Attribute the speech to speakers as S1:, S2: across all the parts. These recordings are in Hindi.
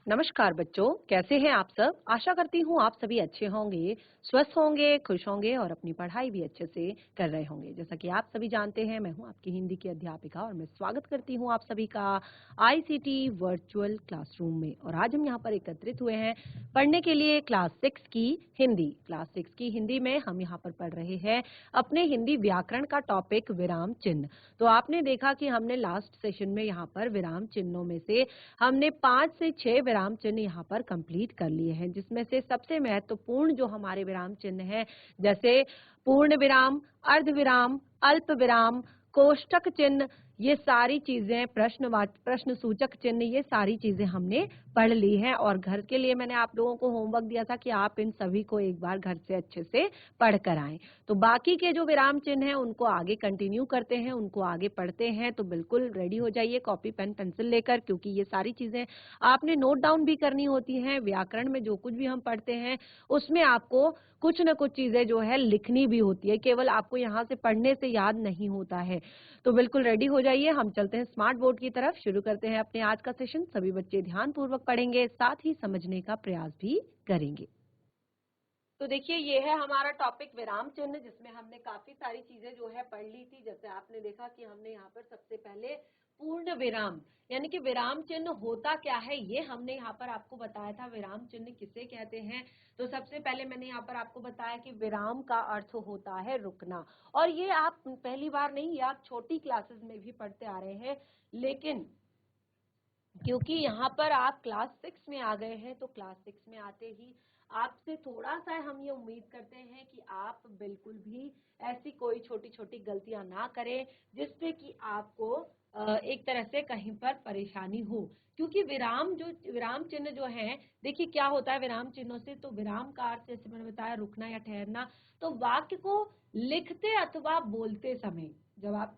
S1: नमस्कार बच्चों, कैसे हैं आप सब? आशा करती हूँ आप सभी अच्छे होंगे, स्वस्थ होंगे, खुश होंगे और अपनी पढ़ाई भी अच्छे से कर रहे होंगे। जैसा कि आप सभी जानते हैं, मैं हूँ आपकी हिंदी की अध्यापिका और मैं स्वागत करती हूँ आप सभी का आईसीटी वर्चुअल क्लासरूम में। और आज हम यहाँ पर एकत्रित हुए हैं पढ़ने के लिए क्लास 6 की हिंदी। क्लास 6 की हिंदी में हम यहाँ पर पढ़ रहे हैं अपने हिंदी व्याकरण का टॉपिक विराम चिन्ह। तो आपने देखा कि हमने लास्ट सेशन में यहाँ पर विराम चिन्हों में से हमने 5 से 6 विराम चिन्ह यहाँ पर कंप्लीट कर लिए हैं, जिसमें से सबसे महत्वपूर्ण जो हमारे विराम चिन्ह हैं, जैसे पूर्ण विराम, अर्ध विराम, अल्प विराम, कोष्ठक चिन्ह, ये सारी चीजें, प्रश्न सूचक चिन्ह, ये सारी चीजें हमने पढ़ ली हैं। और घर के लिए मैंने आप लोगों को होमवर्क दिया था कि आप इन सभी को एक बार घर से अच्छे से पढ़ कर आएं। तो बाकी के जो विराम चिन्ह हैं उनको आगे कंटिन्यू करते हैं, उनको आगे पढ़ते हैं। तो बिल्कुल रेडी हो जाइए कॉपी पेन पेंसिल लेकर, क्योंकि ये सारी चीजें आपने नोट डाउन भी करनी होती हैं। व्याकरण में जो कुछ भी हम पढ़ते हैं उसमें आपको कुछ न कुछ चीजें जो है लिखनी भी होती है, केवल आपको यहाँ से पढ़ने से याद नहीं होता है। तो बिल्कुल रेडी हो जाइए, हम चलते हैं स्मार्ट बोर्ड की तरफ, शुरू करते हैं अपने आज का सेशन। सभी बच्चे ध्यान पूर्वक पढ़ेंगे, साथ ही समझने का प्रयास भी करेंगे। तो देखिए, ये है हमारा टॉपिक विराम चिन्ह, जिसमें हमने काफी सारी चीजें जो है पढ़ ली थी। जैसे आपने देखा कि हमने यहाँ पर सबसे पहले पूर्ण विराम, यानी कि विराम चिन्ह होता क्या है, ये हमने यहाँ पर आपको बताया था। विराम चिन्ह किसे कहते हैं? तो सबसे पहले मैंने यहाँ पर आपको बताया कि विराम का अर्थ होता है रुकना। और ये आप पहली बार नहीं, ये आप छोटी क्लासेस में भी पढ़ते आ रहे हैं, लेकिन क्योंकि यहाँ पर आप क्लास 6 में आ गए हैं, तो क्लास 6 में आते ही आपसे थोड़ा सा हम ये उम्मीद करते हैं कि आप बिल्कुल भी ऐसी कोई छोटी छोटी गलतियां ना करें जिससे कि आपको एक तरह से कहीं पर परेशानी हो। क्योंकि विराम चिन्ह जो है, देखिए क्या होता है विराम चिन्हों से। तो विराम का अर्थ जैसे मैंने बताया रुकना या ठहरना। तो वाक्य को लिखते अथवा बोलते समय, जब आप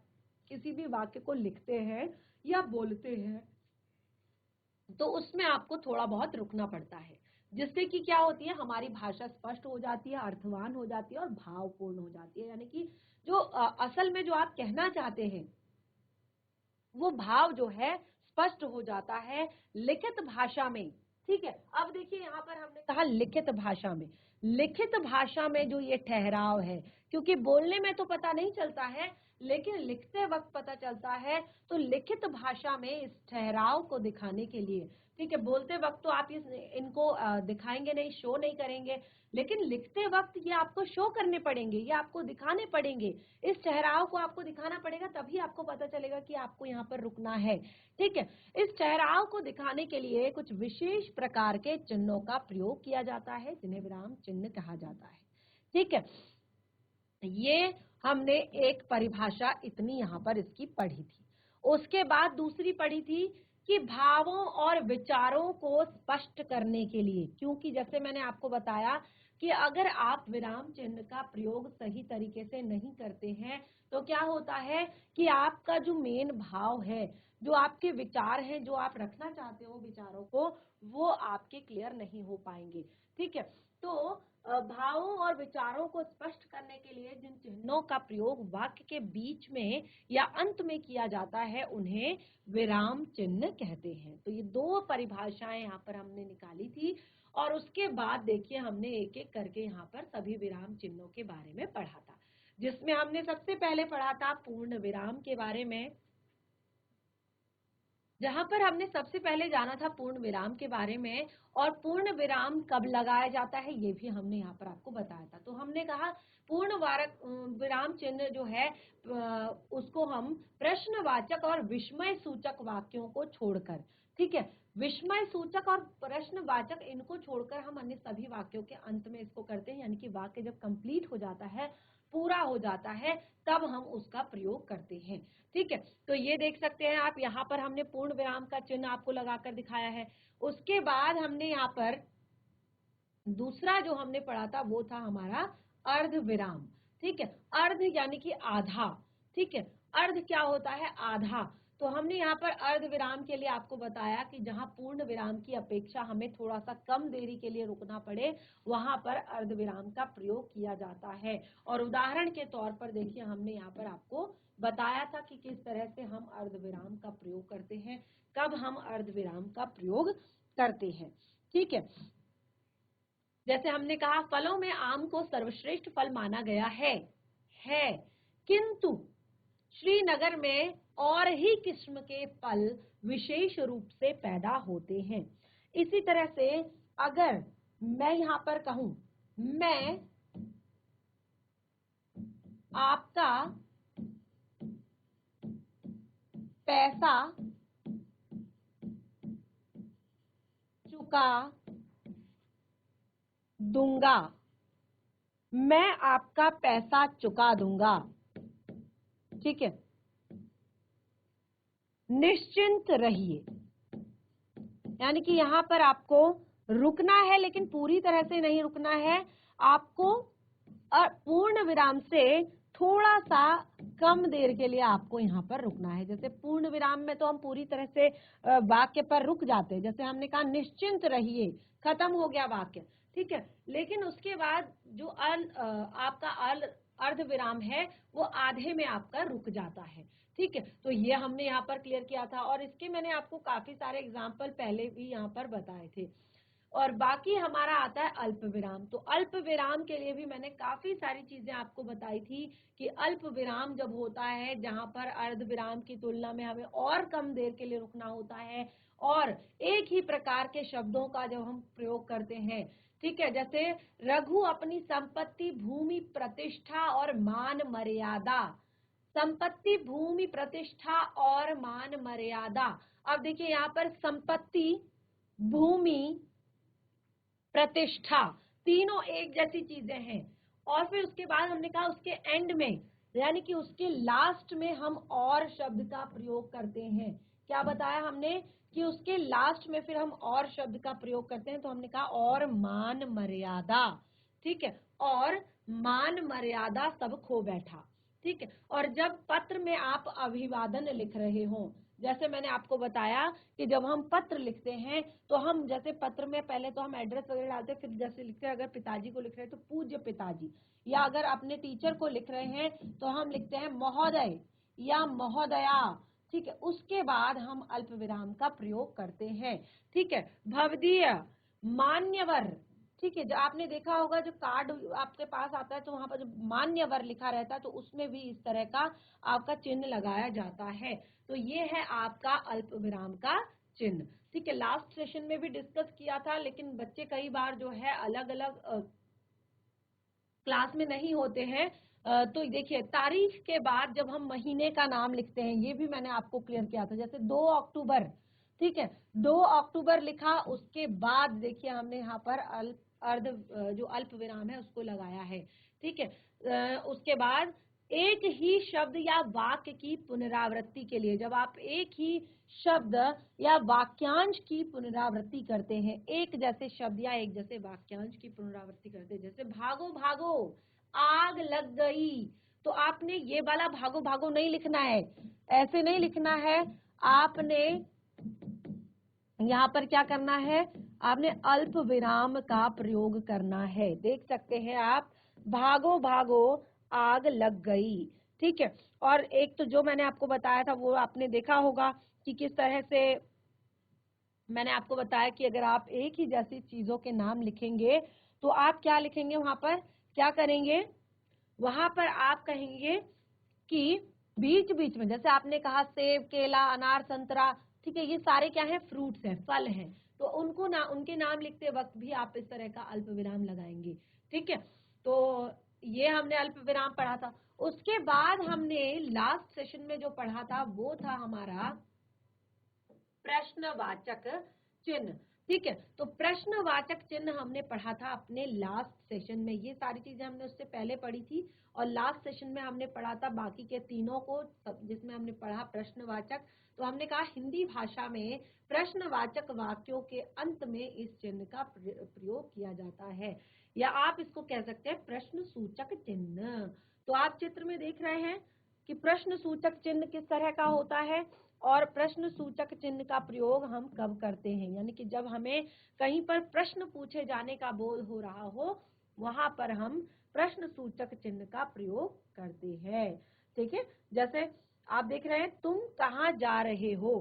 S1: किसी भी वाक्य को लिखते हैं या बोलते हैं, तो उसमें आपको थोड़ा बहुत रुकना पड़ता है, जिससे कि क्या होती है, हमारी भाषा स्पष्ट हो जाती है, अर्थवान हो जाती है और भावपूर्ण हो जाती है। यानी कि जो असल में जो आप कहना चाहते हैं वो भाव जो है स्पष्ट हो जाता है लिखित भाषा में। ठीक है, अब देखिए यहाँ पर हमने कहा लिखित भाषा में। लिखित भाषा में जो ये ठहराव है, क्योंकि बोलने में तो पता नहीं चलता है लेकिन लिखते वक्त पता चलता है। तो लिखित भाषा में इस ठहराव को दिखाने के लिए, ठीक है, बोलते वक्त तो आप इनको दिखाएंगे नहीं, शो नहीं करेंगे, लेकिन लिखते वक्त ये आपको शो करने पड़ेंगे, ये आपको दिखाने पड़ेंगे। इस ठहराव को आपको दिखाना पड़ेगा, तभी आपको पता चलेगा कि आपको यहाँ पर रुकना है। ठीक है, इस ठहराव को दिखाने के लिए कुछ विशेष प्रकार के चिन्हों का प्रयोग किया जाता है, जिन्हें विराम चिन्ह कहा जाता है। ठीक है, ये हमने एक परिभाषा इतनी यहाँ पर इसकी पढ़ी थी। उसके बाद दूसरी पढ़ी थी कि भावों और विचारों को स्पष्ट करने के लिए, क्योंकि जैसे मैंने आपको बताया कि अगर आप विराम चिन्ह का प्रयोग सही तरीके से नहीं करते हैं तो क्या होता है कि आपका जो मेन भाव है, जो आपके विचार हैं, जो आप रखना चाहते हो विचारों को, वो आपके क्लियर नहीं हो पाएंगे। ठीक है, तो भावों और विचारों को स्पष्ट करने के लिए जिन चिन्हों का प्रयोग वाक्य के बीच में या अंत में किया जाता है उन्हें विराम चिन्ह कहते हैं। तो ये दो परिभाषाएं यहाँ पर हमने निकाली थी और उसके बाद देखिए हमने एक एक करके यहाँ पर सभी विराम चिन्हों के बारे में पढ़ा था, जिसमें हमने सबसे पहले पढ़ा था पूर्ण विराम के बारे में, जहां पर हमने सबसे पहले जाना था पूर्ण विराम के बारे में। और पूर्ण विराम कब लगाया जाता है ये भी हमने यहाँ पर आपको बताया था। तो हमने कहा पूर्ण विराम चिन्ह जो है उसको हम प्रश्नवाचक और विस्मय सूचक वाक्यों को छोड़कर, ठीक है, विस्मय सूचक और प्रश्नवाचक इनको छोड़कर हम अन्य सभी वाक्यों के अंत में इसको करते हैं। यानी कि वाक्य जब कंप्लीट हो जाता है, पूरा हो जाता है, तब हम उसका प्रयोग करते हैं। ठीक है, तो ये देख सकते हैं आप, यहाँ पर हमने पूर्ण विराम का चिन्ह आपको लगाकर दिखाया है। उसके बाद हमने यहाँ पर दूसरा जो हमने पढ़ा था वो था हमारा अर्ध विराम। ठीक है, अर्ध यानी कि आधा। ठीक है, अर्ध क्या होता है? आधा। तो हमने यहाँ पर अर्ध विराम के लिए आपको बताया कि जहां पूर्ण विराम की अपेक्षा हमें थोड़ा सा कम देरी के लिए रुकना पड़े, वहां पर अर्ध विराम का प्रयोग किया जाता है। और उदाहरण के तौर पर देखिए हमने यहाँ पर आपको बताया था कि किस तरह से हम अर्ध विराम का प्रयोग करते हैं, कब हम अर्ध विराम का प्रयोग करते हैं। ठीक है, जैसे हमने कहा फलों में आम को सर्वश्रेष्ठ फल माना गया है, किंतु श्रीनगर में और ही किस्म के फल विशेष रूप से पैदा होते हैं। इसी तरह से अगर मैं यहां पर कहूं, मैं आपका पैसा चुका दूंगा, मैं आपका पैसा चुका दूंगा। ठीक है, निश्चिंत रहिए, यानी कि यहां पर आपको रुकना है, लेकिन पूरी तरह से नहीं रुकना है, आपको पूर्ण विराम से थोड़ा सा कम देर के लिए आपको यहाँ पर रुकना है। जैसे पूर्ण विराम में तो हम पूरी तरह से वाक्य पर रुक जाते हैं, जैसे हमने कहा निश्चिंत रहिए, खत्म हो गया वाक्य। ठीक है, लेकिन उसके बाद जो आपका अर्ध विराम है वो आधे में आपका रुक जाता है। ठीक है, तो ये हमने यहाँ पर क्लियर किया था, और इसके मैंने आपको काफी सारे एग्जाम्पल पहले भी यहाँ पर बताए थे। और बाकी हमारा आता है अल्प विराम। तो अल्प विराम के लिए भी मैंने काफी सारी चीजें आपको बताई थी कि अल्प विराम जब होता है जहां पर अर्ध विराम की तुलना में हमें और कम देर के लिए रुकना होता है, और एक ही प्रकार के शब्दों का जब हम प्रयोग करते हैं। ठीक है, जैसे रघु अपनी संपत्ति, भूमि, प्रतिष्ठा और मान मर्यादा, संपत्ति, भूमि, प्रतिष्ठा और मान मर्यादा। अब देखिए यहाँ पर संपत्ति, भूमि, प्रतिष्ठा तीनों एक जैसी चीजें हैं, और फिर उसके बाद हमने कहा उसके एंड में, यानी कि उसके लास्ट में हम और शब्द का प्रयोग करते हैं। क्या बताया हमने कि उसके लास्ट में फिर हम और शब्द का प्रयोग करते हैं, तो हमने कहा और मान मर्यादा। ठीक है, और मान मर्यादा सब खो बैठा। ठीक है, और जब पत्र में आप अभिवादन लिख रहे हो, जैसे मैंने आपको बताया कि जब हम पत्र लिखते हैं तो हम जैसे पत्र में पहले तो हम एड्रेस वगैरह डालते हैं, फिर जैसे लिखते हैं अगर पिताजी को लिख रहे हैं तो पूज्य पिताजी, या अगर अपने टीचर को लिख रहे हैं तो हम लिखते हैं महोदय या महोदया। ठीक है, उसके बाद हम अल्प विराम का प्रयोग करते हैं। ठीक है, भवदीय, मान्यवर। ठीक है, जो आपने देखा होगा जो कार्ड आपके पास आता है तो वहां पर जो मान्यवर लिखा रहता है तो उसमें भी इस तरह का आपका चिन्ह लगाया जाता है। तो ये है आपका अल्प विराम का चिन्ह। ठीक है, लास्ट सेशन में भी डिस्कस किया था, लेकिन बच्चे कई बार जो है अलग अलग क्लास में नहीं होते हैं। तो देखिए तारीख के बाद जब हम महीने का नाम लिखते हैं, ये भी मैंने आपको क्लियर किया था, जैसे 2 अक्टूबर। ठीक है, 2 अक्टूबर लिखा, उसके बाद देखिए हमने यहाँ पर अर्ध जो अल्प विराम है उसको लगाया है। ठीक है, उसके बाद एक ही शब्द या वाक्य की पुनरावृत्ति के लिए, जब आप एक ही शब्द या वाक्यांश की पुनरावृत्ति करते हैं, एक जैसे शब्द या एक जैसे वाक्यांश की पुनरावृत्ति करते हैं, जैसे भागो भागो आग लग गई, तो आपने ये वाला भागो भागो नहीं लिखना है, ऐसे नहीं लिखना है, आपने यहाँ पर क्या करना है, आपने अल्प विराम का प्रयोग करना है। देख सकते हैं आप, भागो भागो आग लग गई। ठीक है, और एक तो जो मैंने आपको बताया था वो आपने देखा होगा कि किस तरह से मैंने आपको बताया कि अगर आप एक ही जैसी चीजों के नाम लिखेंगे तो आप क्या लिखेंगे, वहां पर क्या करेंगे, वहां पर आप कहेंगे कि बीच बीच में, जैसे आपने कहा सेब, केला, अनार, संतरा, ठीक है, ये सारे क्या है, फ्रूट्स हैं, फल हैं, तो उनको ना उनके नाम लिखते वक्त भी आप इस तरह का अल्प विराम लगाएंगे। ठीक है, तो ये हमने अल्प विराम पढ़ा था। उसके बाद हमने लास्ट सेशन में जो पढ़ा था वो था हमारा प्रश्नवाचक चिन्ह। ठीक है, तो प्रश्नवाचक चिन्ह हमने पढ़ा था अपने लास्ट सेशन में, ये सारी चीजें हमने उससे पहले पढ़ी थी, और लास्ट सेशन में हमने पढ़ा था बाकी के तीनों को, जिसमें हमने पढ़ा प्रश्नवाचक। तो हमने कहा हिंदी भाषा में प्रश्नवाचक वाक्यों के अंत में इस चिन्ह का प्रयोग किया जाता है, या आप इसको कह सकते हैं प्रश्न सूचक चिन्ह। तो आप चित्र में देख रहे हैं कि प्रश्न सूचक चिन्ह किस तरह का होता है, और प्रश्न सूचक चिन्ह का प्रयोग हम कब करते हैं, यानी कि जब हमें कहीं पर प्रश्न पूछे जाने का बोध हो रहा हो, वहां पर हम प्रश्न सूचक चिन्ह का प्रयोग करते हैं। ठीक है, जैसे आप देख रहे हैं, तुम कहाँ जा रहे हो,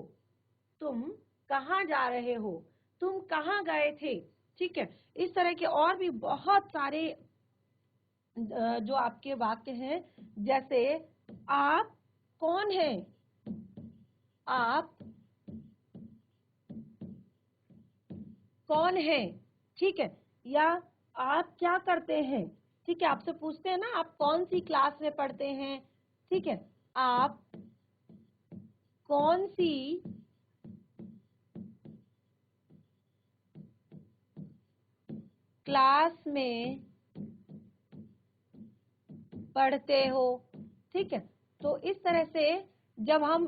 S1: तुम कहाँ जा रहे हो, तुम कहाँ गए थे, ठीक है। इस तरह के और भी बहुत सारे जो आपके वाक्य हैं, जैसे आप कौन हैं, आप कौन हैं, ठीक है, या आप क्या करते हैं, ठीक है। आपसे पूछते हैं ना आप कौन सी क्लास में पढ़ते हैं, ठीक है, आप कौन सी क्लास में पढ़ते हो, ठीक है। तो इस तरह से जब हम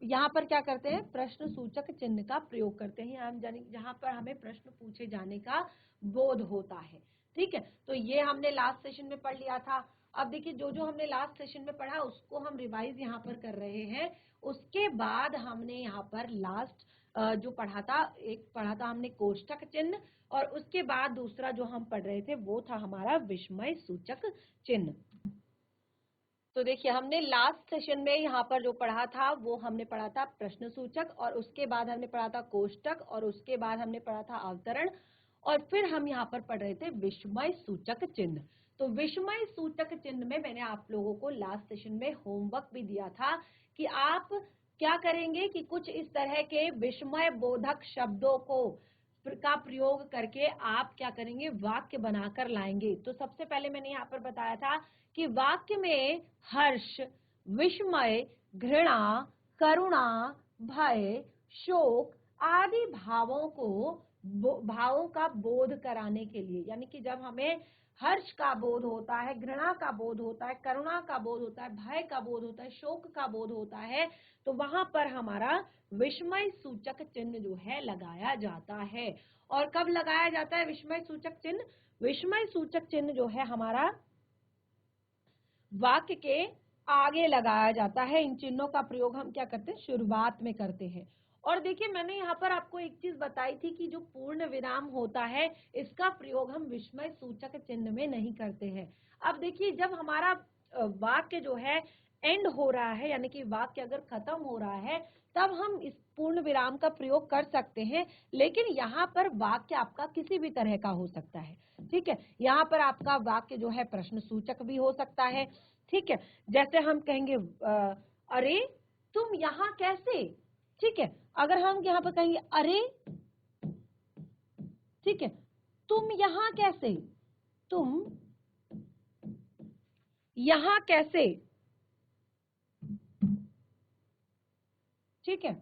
S1: यहाँ पर क्या करते हैं, प्रश्न सूचक चिन्ह का प्रयोग करते हैं, हम जहाँ पर हमें प्रश्न पूछे जाने का बोध होता है, ठीक है। तो ये हमने लास्ट सेशन में पढ़ लिया था। अब देखिए जो जो हमने लास्ट सेशन में पढ़ा उसको हम रिवाइज यहाँ पर कर रहे हैं। उसके बाद हमने यहाँ पर लास्ट जो पढ़ा था, एक पढ़ा था हमने कोष्ठक चिन्ह, और उसके बाद दूसरा जो हम पढ़ रहे थे वो था हमारा विस्मय सूचक चिन्ह। तो देखिए हमने लास्ट सेशन में यहाँ पर जो पढ़ा था वो हमने पढ़ा था प्रश्न सूचक, और उसके बाद हमने पढ़ा था कोष्ठक, और उसके बाद हमने पढ़ा था अवतरण, और फिर हम यहाँ पर पढ़ रहे थे विस्मय सूचक चिन्ह। तो विस्मय सूचक चिन्ह में मैंने आप लोगों को लास्ट सेशन में होमवर्क भी दिया था कि आप क्या करेंगे कि कुछ इस तरह के विस्मय बोधक शब्दों को का प्रयोग करके आप क्या करेंगे, वाक्य बनाकर लाएंगे। तो सबसे पहले मैंने यहाँ पर बताया था कि वाक्य में हर्ष, विस्मय, घृणा, करुणा, भय, शोक आदि भावों का बोध कराने के लिए, यानी कि जब हमें हर्ष का बोध होता है, घृणा का बोध होता है, करुणा का बोध होता है, भय का बोध होता है, शोक का बोध होता है, तो वहां पर हमारा विस्मय सूचक चिन्ह जो है लगाया जाता है। और कब लगाया जाता है विस्मय सूचक चिन्ह? विस्मय सूचक चिन्ह जो है हमारा वाक्य के आगे लगाया जाता है। इन चिन्हों का प्रयोग हम क्या करते हैं, शुरुआत में करते हैं। और देखिए मैंने यहाँ पर आपको एक चीज बताई थी कि जो पूर्ण विराम होता है इसका प्रयोग हम विस्मय सूचक चिन्ह में नहीं करते हैं। अब देखिए जब हमारा वाक्य जो है एंड हो रहा है, यानी कि वाक्य अगर खत्म हो रहा है, तब हम इस पूर्ण विराम का प्रयोग कर सकते हैं। लेकिन यहाँ पर वाक्य आपका किसी भी तरह का हो सकता है, ठीक है। यहाँ पर आपका वाक्य जो है प्रश्न सूचक भी हो सकता है, ठीक है। जैसे हम कहेंगे अरे तुम यहाँ कैसे, ठीक है। अगर हम यहाँ पर कहेंगे अरे, ठीक है, तुम यहाँ कैसे, तुम यहाँ कैसे, ठीक है।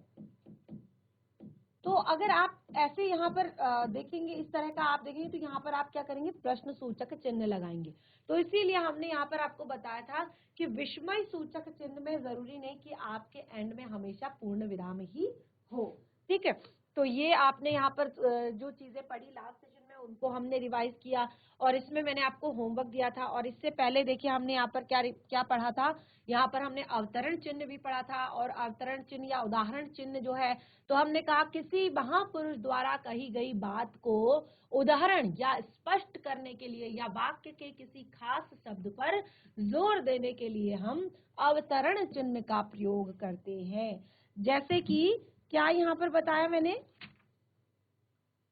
S1: तो अगर आप ऐसे यहाँ पर देखेंगे, इस तरह का आप देखेंगे, तो यहाँ पर आप क्या करेंगे, प्रश्न सूचक चिन्ह लगाएंगे। तो इसीलिए हमने यहाँ पर आपको बताया था कि विस्मय सूचक चिन्ह में जरूरी नहीं कि आपके एंड में हमेशा पूर्ण विराम ही हो, ठीक है। तो ये आपने यहाँ पर जो चीजें पढ़ी लास्ट सेशन में उनको हमने रिवाइज किया, और इसमें मैंने आपको होमवर्क दिया था। और इससे पहले देखिए हमने यहाँ पर क्या क्या पढ़ा था, यहाँ पर हमने अवतरण चिन्ह भी पढ़ा था। और अवतरण चिन्ह या उदाहरण चिन्ह जो है, तो हमने कहा किसी महापुरुष द्वारा कही गई बात को उदाहरण या स्पष्ट करने के लिए, या वाक्य के किसी खास शब्द पर जोर देने के लिए हम अवतरण चिन्ह का प्रयोग करते हैं। जैसे कि क्या यहाँ पर बताया मैंने,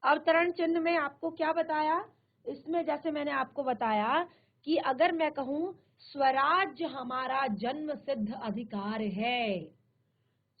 S1: अवतरण चिन्ह में आपको क्या बताया, इसमें जैसे मैंने आपको बताया कि अगर मैं कहूं स्वराज्य हमारा जन्म सिद्ध अधिकार है,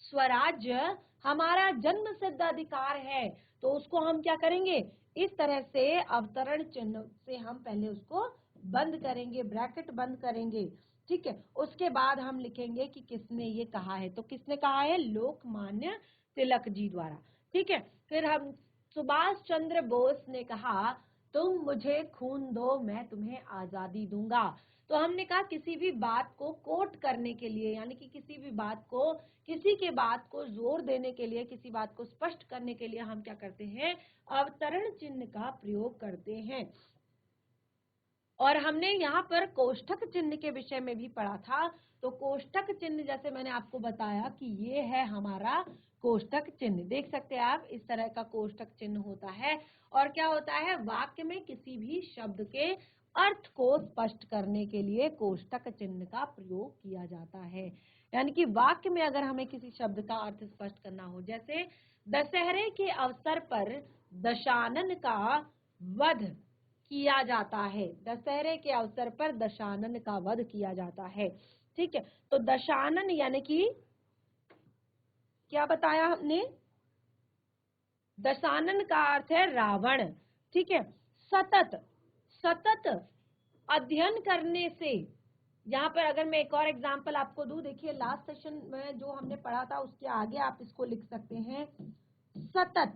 S1: स्वराज्य हमारा जन्म सिद्ध अधिकार है, तो उसको हम क्या करेंगे, इस तरह से अवतरण चिन्ह से हम पहले उसको बंद करेंगे, ब्रैकेट बंद करेंगे, ठीक है। उसके बाद हम लिखेंगे कि किसने ये कहा है, तो किसने कहा है, लोकमान्य तिलक जी द्वारा, ठीक है। फिर हम सुभाष चंद्र बोस ने कहा तुम मुझे खून दो मैं तुम्हें आजादी दूंगा। तो हमने कहा किसी भी बात को कोट करने के लिए, यानी कि किसी भी बात को, किसी के बात को जोर देने के लिए, किसी बात को स्पष्ट करने के लिए हम क्या करते हैं, अवतरण चिन्ह का प्रयोग करते हैं। और हमने यहाँ पर कोष्ठक चिन्ह के विषय में भी पढ़ा था। तो कोष्ठक चिन्ह जैसे मैंने आपको बताया कि ये है हमारा कोष्ठक चिन्ह, देख सकते हैं आप, इस तरह का कोष्ठक चिन्ह होता है। और क्या होता है, वाक्य में किसी भी शब्द के अर्थ को स्पष्ट करने के लिए कोष्ठक चिन्ह का प्रयोग किया जाता है। यानी कि वाक्य में अगर हमें किसी शब्द का अर्थ स्पष्ट करना हो, जैसे दशहरे के अवसर पर दशानन का वध किया जाता है। दशहरे के अवसर पर दशानन का वध किया जाता है। ठीक है, तो दशानन यानी कि क्या बताया हमने, दशानन का अर्थ है रावण। ठीक है, सतत, सतत अध्ययन करने से, यहाँ पर अगर मैं एक और एग्जांपल आपको दूं, देखिए लास्ट सेशन में जो हमने पढ़ा था उसके आगे आप इसको लिख सकते हैं सतत,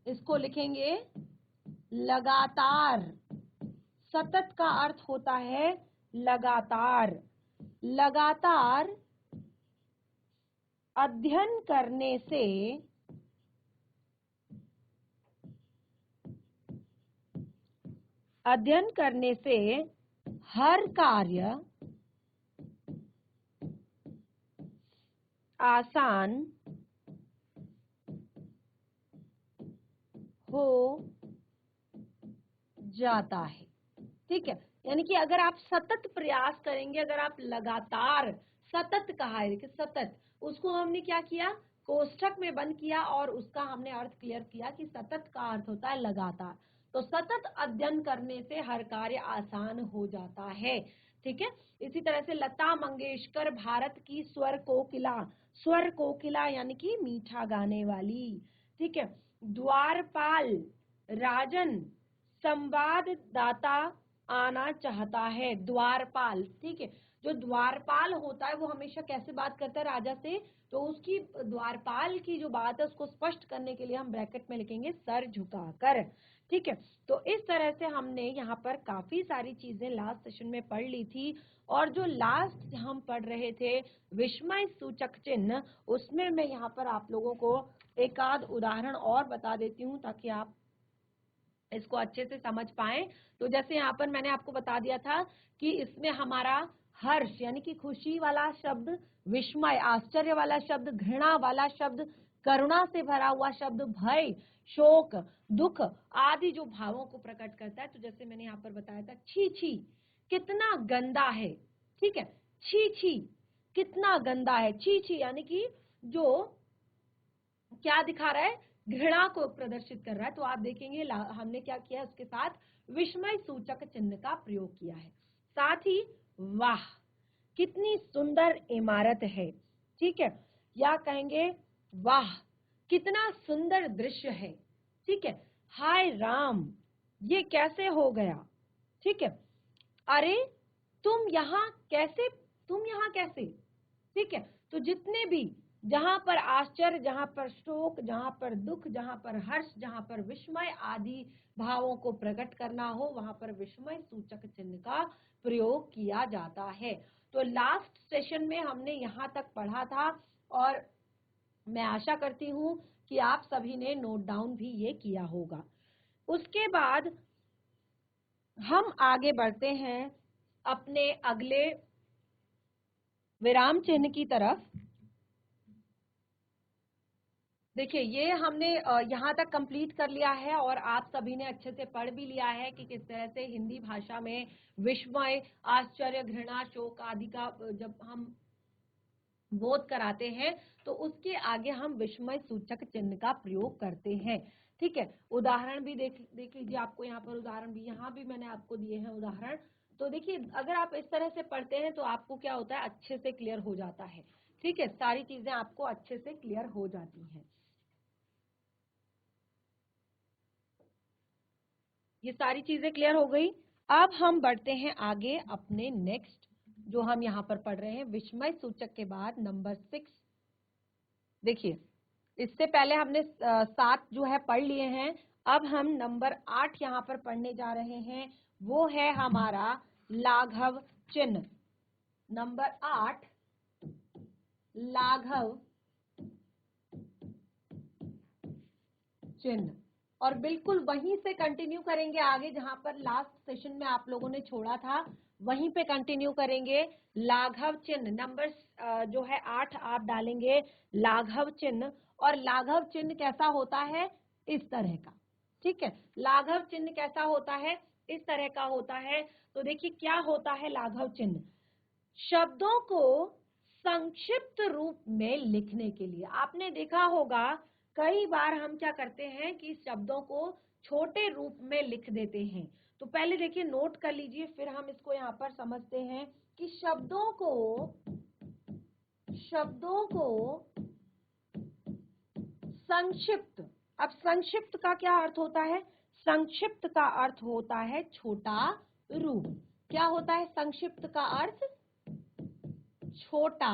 S1: इसको लिखेंगे लगातार। सतत का अर्थ होता है लगातार। लगातार अध्ययन करने से हर कार्य आसान हो जाता है। ठीक है, यानी कि अगर आप सतत प्रयास करेंगे, अगर आप लगातार, सतत कहा है, देखिए सतत, उसको हमने क्या किया, कोष्ठक में बंद किया और उसका हमने अर्थ क्लियर किया कि सतत का अर्थ होता है लगातार। तो सतत अध्ययन करने से हर कार्य आसान हो जाता है। ठीक है, इसी तरह से लता मंगेशकर भारत की स्वर कोकिला, स्वर कोकिला यानी कि मीठा गाने वाली। ठीक है, द्वारपाल राजन संवाददाता आना चाहता है। द्वारपाल, ठीक है, जो द्वारपाल होता है वो हमेशा कैसे बात करता है राजा से, तो उसकी द्वारपाल की जो बात है उसको स्पष्ट करने के लिए हम ब्रैकेट में लिखेंगे सर झुकाकर। ठीक है, तो इस तरह से हमने यहाँ पर काफी सारी चीजें लास्ट सेशन में पढ़ ली थी। और जो लास्ट हम पढ़ रहे थे विस्मय सूचक चिन्ह, उसमें मैं यहाँ पर आप लोगों को एक आध उदाहरण और बता देती हूँ ताकि आप इसको अच्छे से समझ पाए। तो जैसे यहाँ पर मैंने आपको बता दिया था कि इसमें हमारा हर्ष यानी कि खुशी वाला शब्द, विस्मय आश्चर्य वाला शब्द, घृणा वाला शब्द, करुणा से भरा हुआ शब्द, भय, शोक, दुख आदि जो भावों को प्रकट करता है। तो जैसे मैंने यहाँ पर बताया था, छी छी कितना गंदा है। ठीक है, छी छी कितना गंदा है। छी छी यानी कि जो क्या दिखा रहा है, घृणा को प्रदर्शित कर रहा है। तो आप देखेंगे हमने क्या किया, उसके साथ विस्मय सूचक चिन्ह का प्रयोग किया है। साथ ही वाह कितनी सुंदर इमारत है। ठीक है, या कहेंगे वाह कितना सुंदर दृश्य है। ठीक है, हाय राम ये कैसे हो गया। ठीक है, अरे तुम यहाँ कैसे, तुम यहाँ कैसे। ठीक है, तो जितने भी, जहां पर आश्चर्य, जहां पर शोक, जहां पर दुख, जहां पर हर्ष, जहां पर विस्मय आदि भावों को प्रकट करना हो, वहां पर विस्मय सूचक चिन्ह का प्रयोग किया जाता है। तो लास्ट सेशन में हमने यहाँ तक पढ़ा था और मैं आशा करती हूँ कि आप सभी ने नोट डाउन भी ये किया होगा। उसके बाद हम आगे बढ़ते हैं अपने अगले विराम चिन्ह की तरफ। देखिए ये हमने यहाँ तक कंप्लीट कर लिया है और आप सभी ने अच्छे से पढ़ भी लिया है कि किस तरह से हिंदी भाषा में विस्मय, आश्चर्य, घृणा, शोक आदि का जब हम बोध कराते हैं तो उसके आगे हम विस्मय सूचक चिन्ह का प्रयोग करते हैं। ठीक है, उदाहरण भी देख लीजिए, आपको यहाँ पर उदाहरण भी, यहाँ भी मैंने आपको दिए हैं उदाहरण। तो देखिए अगर आप इस तरह से पढ़ते हैं तो आपको क्या होता है, अच्छे से क्लियर हो जाता है। ठीक है, सारी चीजें आपको अच्छे से क्लियर हो जाती हैं। ये सारी चीजें क्लियर हो गई। अब हम बढ़ते हैं आगे अपने नेक्स्ट, जो हम यहाँ पर पढ़ रहे हैं विस्मय सूचक के बाद नंबर 6। देखिए इससे पहले हमने 7 जो है पढ़ लिए हैं। अब हम नंबर 8 यहाँ पर पढ़ने जा रहे हैं, वो है हमारा लाघव चिन्ह। नंबर 8 लाघव चिन्ह। और बिल्कुल वहीं से कंटिन्यू करेंगे आगे, जहां पर लास्ट सेशन में आप लोगों ने छोड़ा था वहीं पे कंटिन्यू करेंगे। लाघव चिन्ह नंबर जो है 8 आप डालेंगे लाघव चिन्ह। और लाघव चिन्ह कैसा होता है, इस तरह का। ठीक है, लाघव चिन्ह कैसा होता है, इस तरह का होता है। तो देखिए क्या होता है लाघव चिन्ह, शब्दों को संक्षिप्त रूप में लिखने के लिए। आपने देखा होगा कई बार हम क्या करते हैं कि शब्दों को छोटे रूप में लिख देते हैं। तो पहले देखिए, नोट कर लीजिए, फिर हम इसको यहाँ पर समझते हैं कि शब्दों को संक्षिप्त। अब संक्षिप्त का क्या अर्थ होता है? संक्षिप्त का अर्थ होता है छोटा रूप। क्या होता है संक्षिप्त का अर्थ? छोटा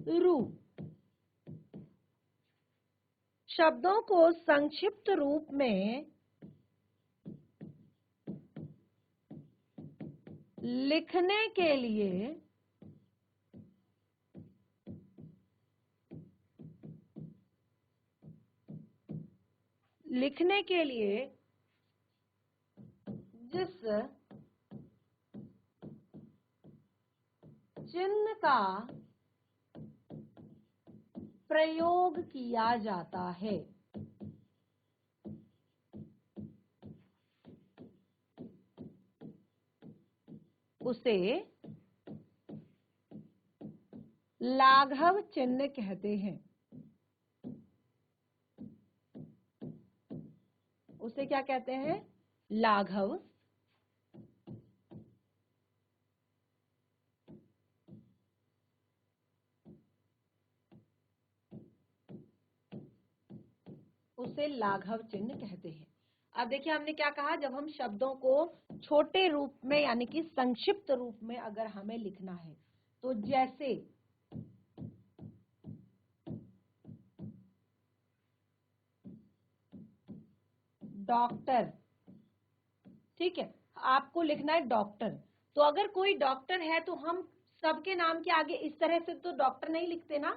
S1: रूप। शब्दों को संक्षिप्त रूप में लिखने के लिए जिस चिन्ह का प्रयोग किया जाता है उसे लाघव चिन्ह कहते हैं। उसे क्या कहते हैं? लाघव। उसे लाघव चिन्ह कहते हैं। अब देखिए हमने क्या कहा, जब हम शब्दों को छोटे रूप में यानी कि संक्षिप्त रूप में अगर हमें लिखना है, तो जैसे डॉक्टर, ठीक है, आपको लिखना है डॉक्टर। तो अगर कोई डॉक्टर है तो हम सबके नाम के आगे इस तरह से तो डॉक्टर नहीं लिखते ना।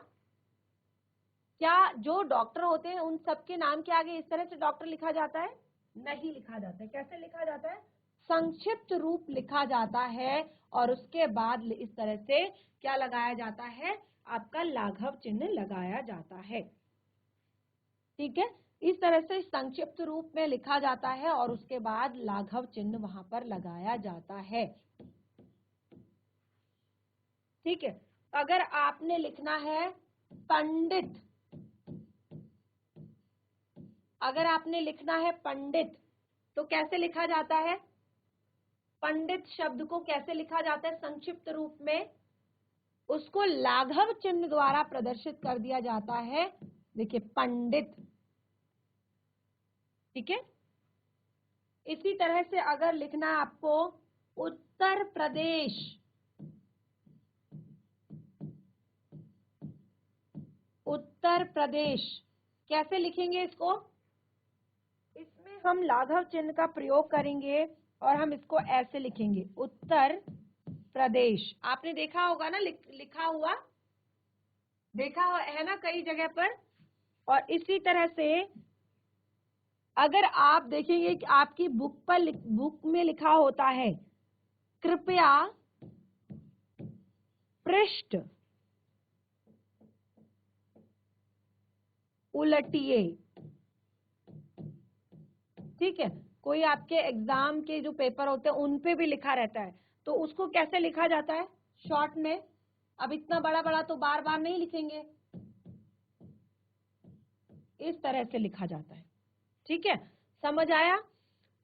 S1: क्या जो डॉक्टर होते हैं उन सबके नाम के आगे इस तरह से डॉक्टर लिखा जाता है? नहीं लिखा जाता है। कैसे लिखा जाता है? संक्षिप्त रूप लिखा जाता है और उसके बाद इस तरह से क्या लगाया जाता है? आपका लाघव चिन्ह लगाया जाता है। ठीक है, इस तरह से संक्षिप्त रूप में लिखा जाता है और उसके बाद लाघव चिन्ह वहां पर लगाया जाता है। ठीक है, अगर आपने लिखना है पंडित, अगर आपने लिखना है पंडित, तो कैसे लिखा जाता है? पंडित शब्द को कैसे लिखा जाता है संक्षिप्त रूप में? उसको लाघव चिन्ह द्वारा प्रदर्शित कर दिया जाता है। देखिए पंडित। ठीक है, इसी तरह से अगर लिखना है आपको उत्तर प्रदेश, उत्तर प्रदेश, कैसे लिखेंगे इसको? इसमें हम लाघव चिन्ह का प्रयोग करेंगे और हम इसको ऐसे लिखेंगे, उत्तर प्रदेश। आपने देखा होगा ना लिखा हुआ, देखा है ना कई जगह पर। और इसी तरह से अगर आप देखेंगे कि आपकी बुक में लिखा होता है कृपया पृष्ठ उलटिए। ठीक है, कोई आपके एग्जाम के जो पेपर होते हैं उन पे भी लिखा रहता है, तो उसको कैसे लिखा जाता है? शॉर्ट में। अब इतना बड़ा बड़ा तो बार बार नहीं लिखेंगे, इस तरह से लिखा जाता है। ठीक है, समझ आया?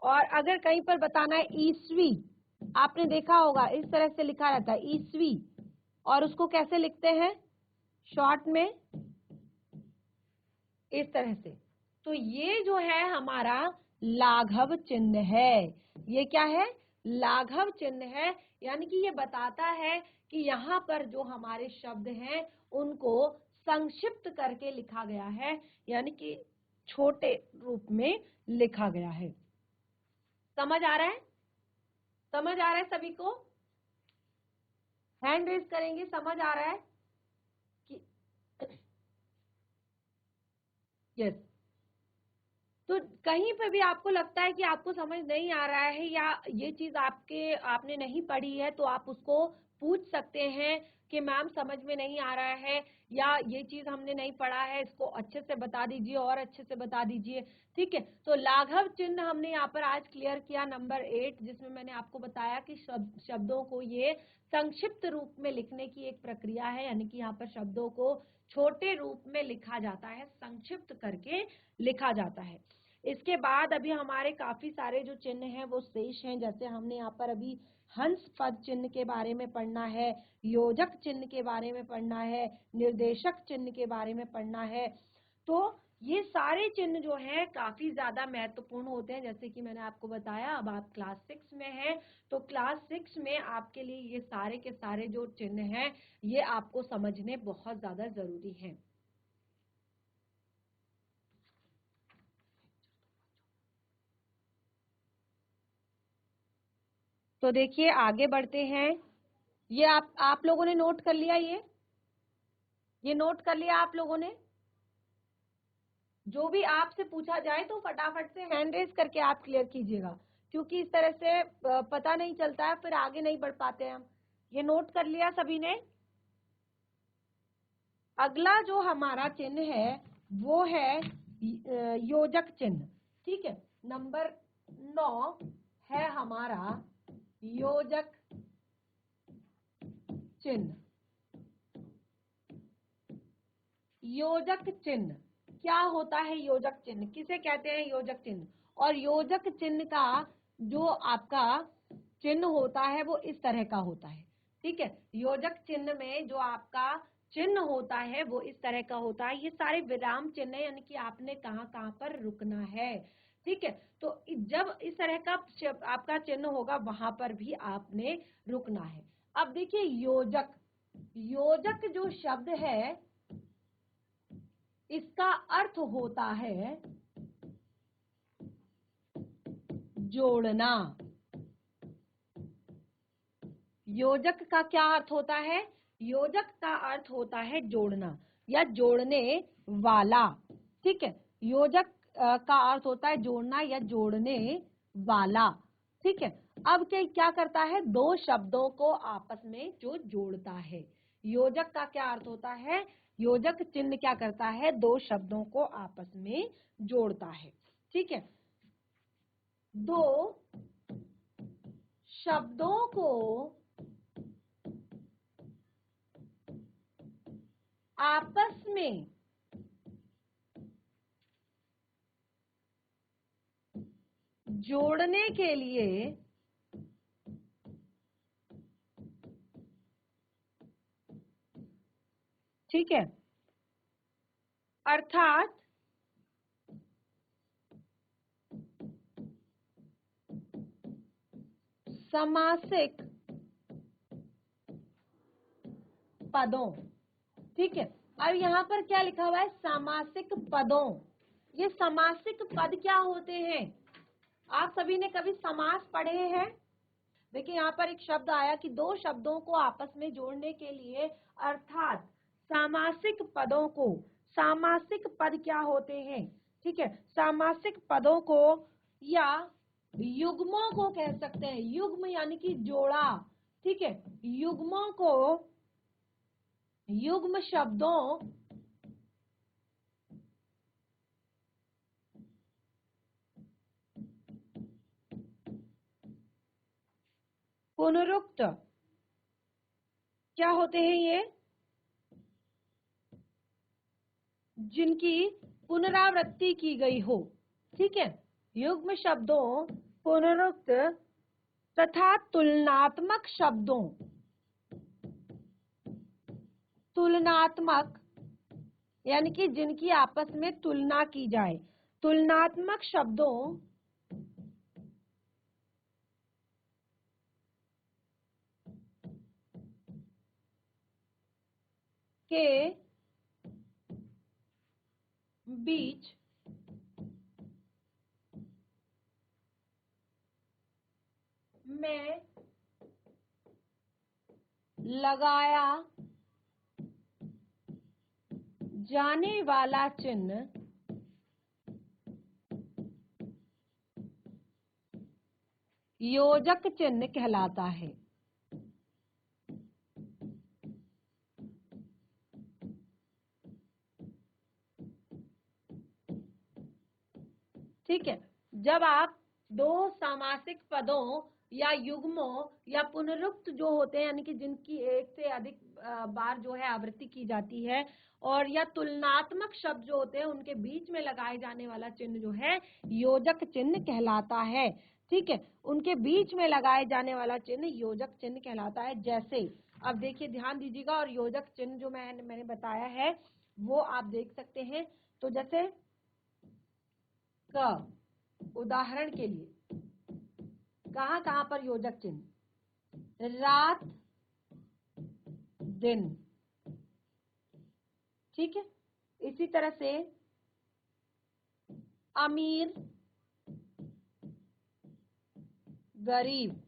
S1: और अगर कहीं पर बताना है ईस्वी, आपने देखा होगा इस तरह से लिखा रहता है ईस्वी, और उसको कैसे लिखते हैं? शॉर्ट में, इस तरह से। तो ये जो है हमारा लाघव चिन्ह है। ये क्या है? लाघव चिन्ह है, यानी कि ये बताता है कि यहाँ पर जो हमारे शब्द हैं उनको संक्षिप्त करके लिखा गया है, यानी कि छोटे रूप में लिखा गया है। समझ आ रहा है? समझ आ रहा है सभी को? हैंड रेज करेंगे, समझ आ रहा है कि यस। तो कहीं पे भी आपको लगता है कि आपको समझ नहीं आ रहा है या ये चीज आपने नहीं पढ़ी है, तो आप उसको पूछ सकते हैं कि मैम समझ में नहीं आ रहा है या ये चीज हमने नहीं पढ़ा है, इसको अच्छे से बता दीजिए और अच्छे से बता दीजिए। ठीक है, तो लाघव चिन्ह हमने यहाँ पर आज क्लियर किया नंबर 8, जिसमें मैंने आपको बताया कि शब्दों को ये संक्षिप्त रूप में लिखने की एक प्रक्रिया है, यानी कि यहाँ पर शब्दों को छोटे रूप में लिखा जाता है, संक्षिप्त करके लिखा जाता है। इसके बाद अभी हमारे काफी सारे जो चिन्ह हैं वो शेष हैं, जैसे हमने यहाँ पर अभी हंस पद चिन्ह के बारे में पढ़ना है, योजक चिन्ह के बारे में पढ़ना है, निर्देशक चिन्ह के बारे में पढ़ना है। तो ये सारे चिन्ह जो हैं काफी ज्यादा महत्वपूर्ण होते हैं, जैसे कि मैंने आपको बताया अब आप क्लास 6 में हैं, तो क्लास 6 में आपके लिए ये सारे के सारे जो चिन्ह हैं ये आपको समझने बहुत ज्यादा जरूरी हैं। तो देखिए आगे बढ़ते हैं। ये आप लोगों ने नोट कर लिया, ये नोट कर लिया आप लोगों ने? जो भी आपसे पूछा जाए तो फटाफट से हैंड रेज करके आप क्लियर कीजिएगा, क्योंकि इस तरह से पता नहीं चलता है, फिर आगे नहीं बढ़ पाते हम। ये नोट कर लिया सभी ने? अगला जो हमारा चिन्ह है वो है योजक चिन्ह। ठीक है, नंबर 9 है हमारा योजक चिन्ह। योजक चिन्ह क्या होता है? योजक चिन्ह किसे कहते हैं? योजक चिन्ह। और योजक चिन्ह का जो आपका चिन्ह होता है वो इस तरह का होता है। ठीक है, योजक चिन्ह में जो आपका चिन्ह होता है वो इस तरह का होता है। ये सारे विराम चिन्ह यानी कि आपने कहाँ कहाँ पर रुकना है। ठीक है, तो जब इस तरह का आपका चिन्ह होगा वहां पर भी आपने रुकना है। अब देखिए योजक, योजक जो शब्द है इसका अर्थ होता है जोड़ना। योजक का क्या अर्थ होता है? योजक का अर्थ होता है जोड़ना या जोड़ने वाला। ठीक है, योजक का अर्थ होता है जोड़ना या जोड़ने वाला। ठीक है, अब क्या करता है? दो शब्दों को आपस में जो जोड़ता है। योजक का क्या अर्थ होता है? योजक चिन्ह क्या करता है? दो शब्दों को आपस में जोड़ता है। ठीक है, दो शब्दों को आपस में जोड़ने के लिए ठीक है, अर्थात समासिक पदों। ठीक है, अब यहाँ पर क्या लिखा हुआ है? समासिक पदों। ये समासिक पद क्या होते हैं? आप सभी ने कभी समास पढ़े हैं? देखिए यहाँ पर एक शब्द आया कि दो शब्दों को आपस में जोड़ने के लिए अर्थात सामासिक पदों को। सामासिक पद क्या होते हैं? ठीक है, सामासिक पदों को या युग्मों को कह सकते हैं। युग्म यानी कि जोड़ा। ठीक है, युग्मों को, युग्म शब्दों पुनरुक्त क्या होते हैं? ये जिनकी पुनरावृत्ति की गई हो। ठीक है, युग्म शब्दों, पुनरुक्त तथा तुलनात्मक शब्दों। तुलनात्मक यानी कि जिनकी आपस में तुलना की जाए। तुलनात्मक शब्दों के बीच में लगाया जाने वाला चिन्ह योजक चिन्ह कहलाता है। ठीक है, जब आप दो सामासिक पदों या युग्मों या पुनरुक्त जो होते हैं, यानी कि जिनकी एक से अधिक बार जो है आवृत्ति की जाती है, और या तुलनात्मक शब्द जो होते हैं उनके बीच में लगाए जाने वाला चिन्ह जो है योजक चिन्ह कहलाता है। ठीक है, उनके बीच में लगाए जाने वाला चिन्ह योजक चिन्ह कहलाता है। जैसे अब देखिए, ध्यान दीजिएगा, और योजक चिन्ह जो मैंने बताया है वो आप देख सकते हैं। तो जैसे क, उदाहरण के लिए कहां कहां पर योजक चिन्ह, रात, दिन। ठीक है, इसी तरह से अमीर, गरीब।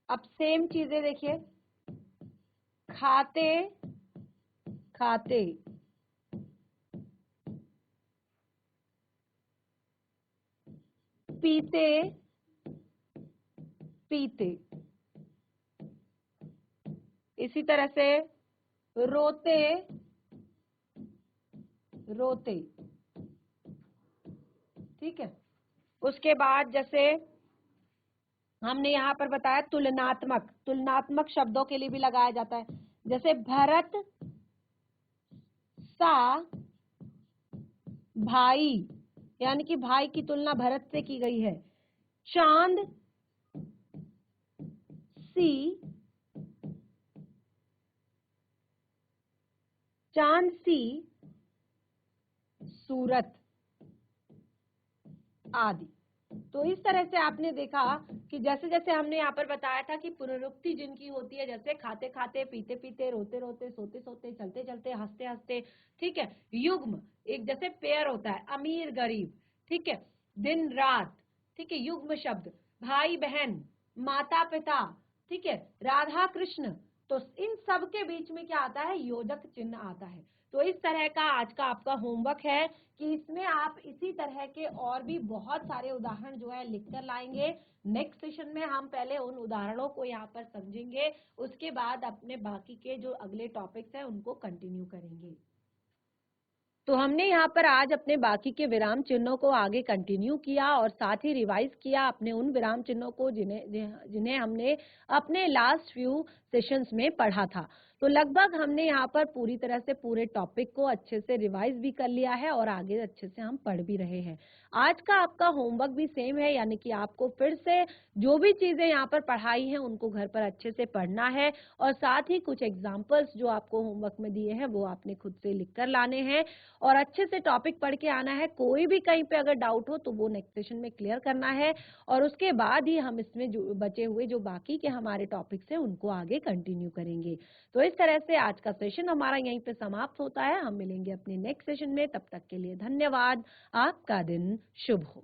S1: अब सेम चीजें देखिए, खाते, खाते, पीते, पीते। इसी तरह से रोते, रोते। ठीक है, उसके बाद जैसे हमने यहाँ पर बताया तुलनात्मक, तुलनात्मक शब्दों के लिए भी लगाया जाता है। जैसे भरत सा भाई, यानी कि भाई की तुलना भरत से की गई है। चांद सी, चांद सी सूरत आदि। तो इस तरह से आपने देखा कि जैसे जैसे हमने यहाँ पर बताया था कि पुनरुक्ति जिनकी होती है, जैसे खाते खाते, पीते पीते, रोते रोते, सोते सोते, चलते चलते, हंसते हंसते। ठीक है, युग्म एक जैसे पेयर होता है, अमीर गरीब। ठीक है, दिन रात। ठीक है, युग्म शब्द भाई बहन, माता पिता। ठीक है, राधा कृष्ण। तो इन सब के बीच में क्या आता है, योजक चिन्ह आता है। तो इस तरह का आज का आपका होमवर्क है कि इसमें आप इसी तरह के और भी बहुत सारे उदाहरण जो है लिख कर लाएंगे। नेक्स्ट सेशन में हम पहले उन उदाहरणों को यहाँ पर समझेंगे, उसके बाद अपने बाकी के जो अगले टॉपिक्स हैं उनको कंटिन्यू करेंगे। तो हमने यहाँ पर आज अपने बाकी के विराम चिन्हों को आगे कंटिन्यू किया और साथ ही रिवाइज किया अपने उन विराम चिन्हों को जिन्हें हमने अपने लास्ट फ्यू सेशंस में पढ़ा था। तो लगभग हमने यहाँ पर पूरी तरह से पूरे टॉपिक को अच्छे से रिवाइज भी कर लिया है और आगे अच्छे से हम पढ़ भी रहे हैं। आज का आपका होमवर्क भी सेम है, यानी कि आपको फिर से जो भी चीजें यहाँ पर पढ़ाई हैं उनको घर पर अच्छे से पढ़ना है, और साथ ही कुछ एग्जाम्पल्स जो आपको होमवर्क में दिए हैं वो आपने खुद से लिख कर लाने हैं और अच्छे से टॉपिक पढ़ के आना है। कोई भी कहीं पे अगर डाउट हो तो वो नेक्स्ट सेशन में क्लियर करना है, और उसके बाद ही हम इसमें जो बचे हुए जो बाकी के हमारे टॉपिक्स हैं उनको आगे कंटिन्यू करेंगे। तो इस तरह से आज का सेशन हमारा यहीं पे समाप्त होता है। हम मिलेंगे अपने नेक्स्ट सेशन में, तब तक के लिए धन्यवाद। आपका दिन शुभ हो।